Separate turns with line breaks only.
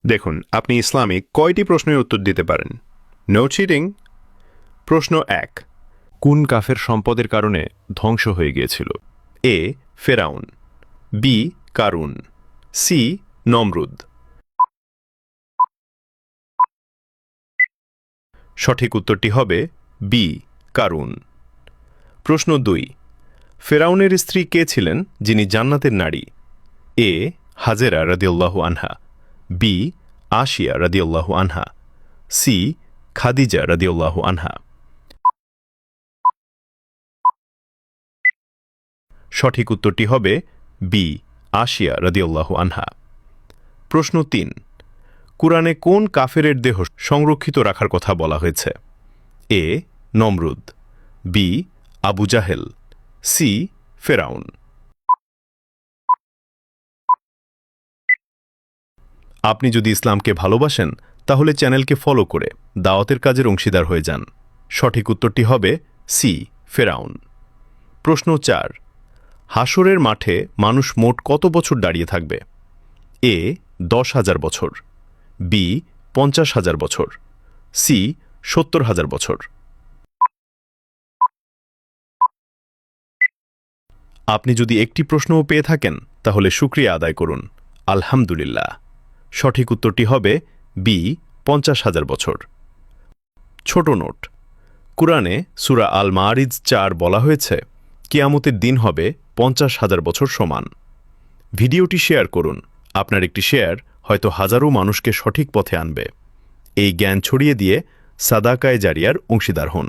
দেখুন, আপনি ইসলামে কয়টি প্রশ্নের উত্তর দিতে পারেন? No cheating. প্রশ্ন ১। কোন কাফের সম্পদের কারণে ধ্বংস হয়ে গিয়েছিল? এ. ফেরাউন, বি. কারুন, সি. নমরুদ। সঠিক উত্তরটি হবে বি. কারুন। প্রশ্ন ২। ফেরাউনের স্ত্রী কে ছিলেন যিনি জান্নাতের নারী? এ. হাজেরা রাদিয়াল্লাহু আনহা, বি. আশিয়া রাদিয়াল্লাহু আনহা, সি. খাদিজা রাদিয়াল্লাহু আনহা। সঠিক উত্তরটি হবে বি. আশিয়া রাদিয়াল্লাহু আনহা। প্রশ্ন ৩। কুরআনে কোন কাফেরের দেহ সংরক্ষিত রাখার কথা বলা হয়েছে? এ. নমরুদ, বি. আবু জাহেল, সি. ফেরাউন। আপনি যদি ইসলামকে ভালোবাসেন তাহলে চ্যানেলকে ফলো করে দাওয়াতের কাজের অংশীদার হয়ে যান। সঠিক উত্তরটি হবে সি. ফেরাউন। প্রশ্ন ৪। হাসরের মাঠে মানুষ মোট কত বছর দাঁড়িয়ে থাকবে? এ. ১০,০০০ বছর, বি. ৫০,০০০ বছর, সি. ৭০,০০০ বছর। আপনি যদি একটি প্রশ্নও পেয়ে থাকেন তাহলে শুকরিয়া আদায় করুন। আলহামদুলিল্লাহ। সঠিক উত্তরটি হবে বি. ৫০,০০০ বছর। ছোট নোট: কুরআনে সূরা আল মাআরিজ ৪ বলা হয়েছে, কিয়ামতের দিন হবে ৫০,০০০ বছর সমান। ভিডিওটি শেয়ার করুন। আপনার একটি শেয়ার হয়তো হাজারো মানুষকে সঠিক পথে আনবে। এই জ্ঞান ছড়িয়ে দিয়ে সাদাকায়ে জারিয়ার অংশীদার হন।